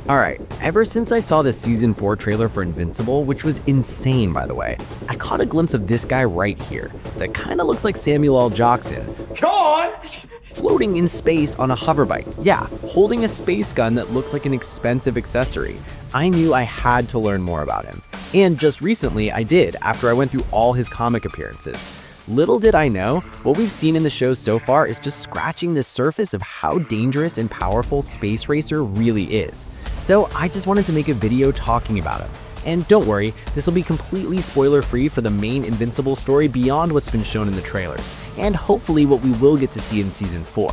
Alright, ever since I saw the Season 4 trailer for Invincible, which was insane by the way, I caught a glimpse of this guy right here that kinda looks like Samuel L. Jackson. Come on! Floating in space on a hoverbike. Yeah, holding a space gun that looks like an expensive accessory. I knew I had to learn more about him. And just recently, I did, after I went through all his comic appearances. Little did I know, what we've seen in the show so far is just scratching the surface of how dangerous and powerful Space Racer really is. So I just wanted to make a video talking about him. And don't worry, this will be completely spoiler-free for the main Invincible story beyond what's been shown in the trailers, and hopefully what we will get to see in Season 4.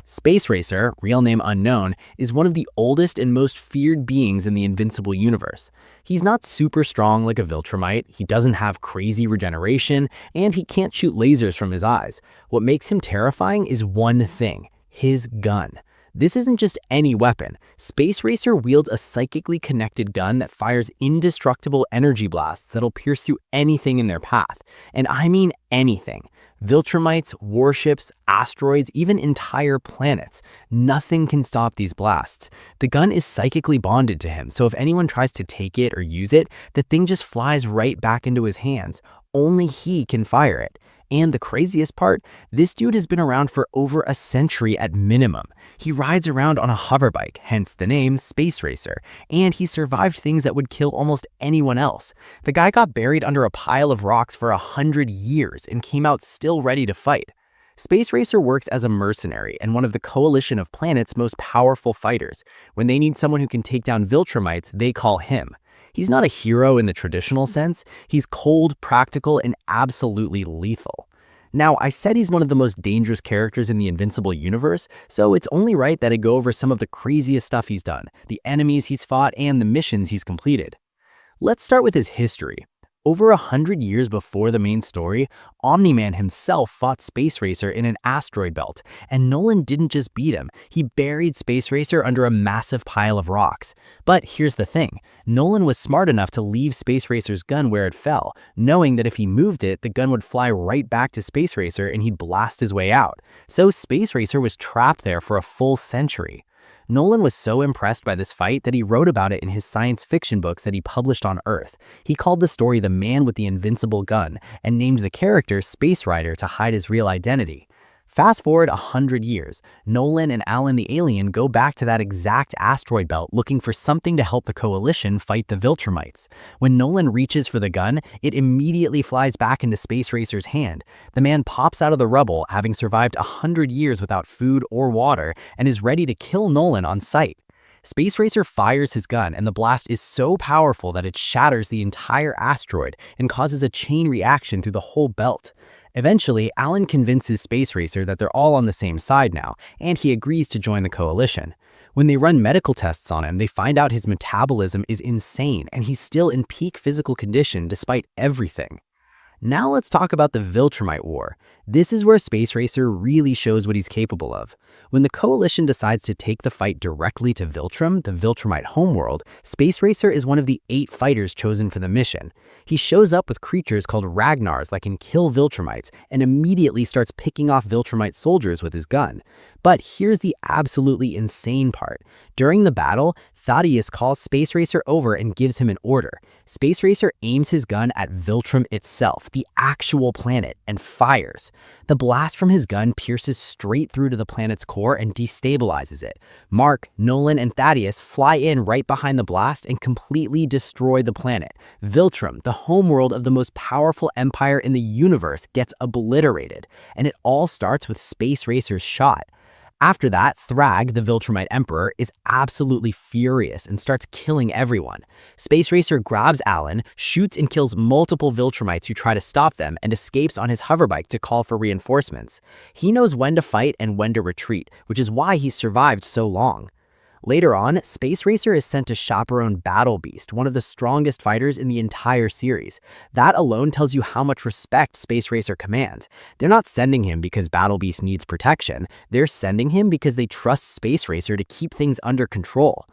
Space Racer, real name unknown, is one of the oldest and most feared beings in the Invincible universe. He's not super strong like a Viltrumite, he doesn't have crazy regeneration, and he can't shoot lasers from his eyes. What makes him terrifying is one thing: his gun. This isn't just any weapon. Space Racer wields a psychically connected gun that fires indestructible energy blasts that'll pierce through anything in their path. And I mean anything. Viltrumites, warships, asteroids, even entire planets. Nothing can stop these blasts. The gun is psychically bonded to him, so if anyone tries to take it or use it, the thing just flies right back into his hands. Only he can fire it. And the craziest part, this dude has been around for over a century at minimum. He rides around on a hoverbike, hence the name Space Racer, and he survived things that would kill almost anyone else. The guy got buried under a pile of rocks for 100 years and came out still ready to fight. Space Racer works as a mercenary and one of the coalition of planet's most powerful fighters. When they need someone who can take down Viltrumites, they call him. He's not a hero in the traditional sense, he's cold, practical, and absolutely lethal. Now, I said he's one of the most dangerous characters in the Invincible universe, so it's only right that I go over some of the craziest stuff he's done, the enemies he's fought, and the missions he's completed. Let's start with his history. Over 100 years before the main story, Omni-Man himself fought Space Racer in an asteroid belt, and Nolan didn't just beat him, he buried Space Racer under a massive pile of rocks. But here's the thing, Nolan was smart enough to leave Space Racer's gun where it fell, knowing that if he moved it, the gun would fly right back to Space Racer and he'd blast his way out. So Space Racer was trapped there for a full century. Nolan was so impressed by this fight that he wrote about it in his science fiction books that he published on Earth. He called the story The Man with the Invincible Gun and named the character Space Rider to hide his real identity. Fast forward 100 years, Nolan and Alan the Alien go back to that exact asteroid belt looking for something to help the Coalition fight the Viltrumites. When Nolan reaches for the gun, it immediately flies back into Space Racer's hand. The man pops out of the rubble, having survived 100 years without food or water, and is ready to kill Nolan on sight. Space Racer fires his gun, and the blast is so powerful that it shatters the entire asteroid and causes a chain reaction through the whole belt. Eventually, Alan convinces Space Racer that they're all on the same side now, and he agrees to join the Coalition. When they run medical tests on him, they find out his metabolism is insane, and he's still in peak physical condition despite everything. Now let's talk about the Viltrumite War. This is where Space Racer really shows what he's capable of. When the Coalition decides to take the fight directly to Viltrum, the Viltrumite homeworld, Space Racer is one of the 8 fighters chosen for the mission. He shows up with creatures called Ragnars that can kill Viltrumites and immediately starts picking off Viltrumite soldiers with his gun. But here's the absolutely insane part. During the battle, Thaddeus calls Space Racer over and gives him an order. Space Racer aims his gun at Viltrum itself, the actual planet, and fires. The blast from his gun pierces straight through to the planet's core and destabilizes it. Mark, Nolan, and Thaddeus fly in right behind the blast and completely destroy the planet. Viltrum, the homeworld of the most powerful empire in the universe, gets obliterated, and it all starts with Space Racer's shot. After that, Thrag, the Viltrumite Emperor, is absolutely furious and starts killing everyone. Space Racer grabs Alan, shoots and kills multiple Viltrumites who try to stop them, and escapes on his hoverbike to call for reinforcements. He knows when to fight and when to retreat, which is why he's survived so long. Later on, Space Racer is sent to chaperone Battle Beast, one of the strongest fighters in the entire series. That alone tells you how much respect Space Racer commands. They're not sending him because Battle Beast needs protection, they're sending him because they trust Space Racer to keep things under control.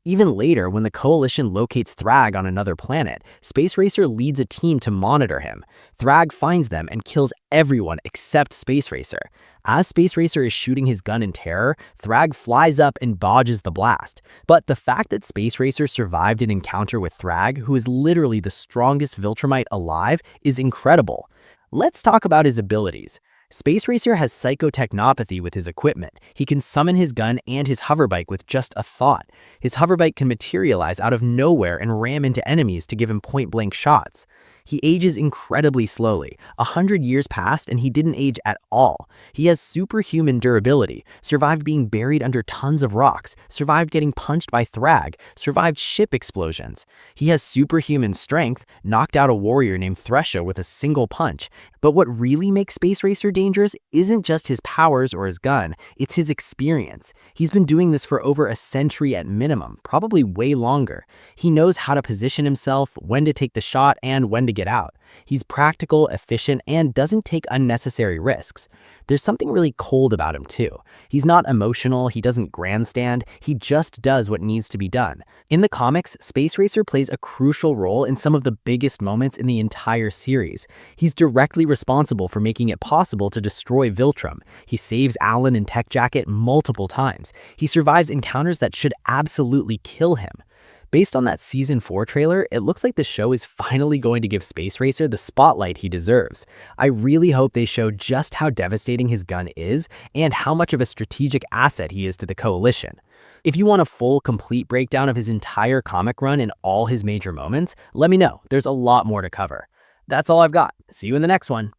Even later, when the Coalition locates Thrag on another planet, Space Racer leads a team to monitor him. Thrag finds them and kills everyone except Space Racer. As Space Racer is shooting his gun in terror, Thrag flies up and dodges the blast. But the fact that Space Racer survived an encounter with Thrag, who is literally the strongest Viltrumite alive, is incredible. Let's talk about his abilities. Space Racer has psychotechnopathy with his equipment. He can summon his gun and his hoverbike with just a thought. His hoverbike can materialize out of nowhere and ram into enemies to give him point-blank shots. He ages incredibly slowly. 100 years passed and he didn't age at all. He has superhuman durability, survived being buried under tons of rocks, survived getting punched by Thrag, survived ship explosions. He has superhuman strength, knocked out a warrior named Thresha with a single punch. But what really makes Space Racer dangerous isn't just his powers or his gun, it's his experience. He's been doing this for over a century at minimum, probably way longer. He knows how to position himself, when to take the shot, and when to get out. He's practical, efficient, and doesn't take unnecessary risks. There's something really cold about him too. He's not emotional, he doesn't grandstand, he just does what needs to be done. In the comics, Space Racer plays a crucial role in some of the biggest moments in the entire series. He's directly responsible for making it possible to destroy Viltrum. He saves Alan and Tech Jacket multiple times. He survives encounters that should absolutely kill him. Based on that Season 4 trailer, it looks like the show is finally going to give Space Racer the spotlight he deserves. I really hope they show just how devastating his gun is and how much of a strategic asset he is to the Coalition. If you want a full, complete breakdown of his entire comic run and all his major moments, let me know. There's a lot more to cover. That's all I've got. See you in the next one.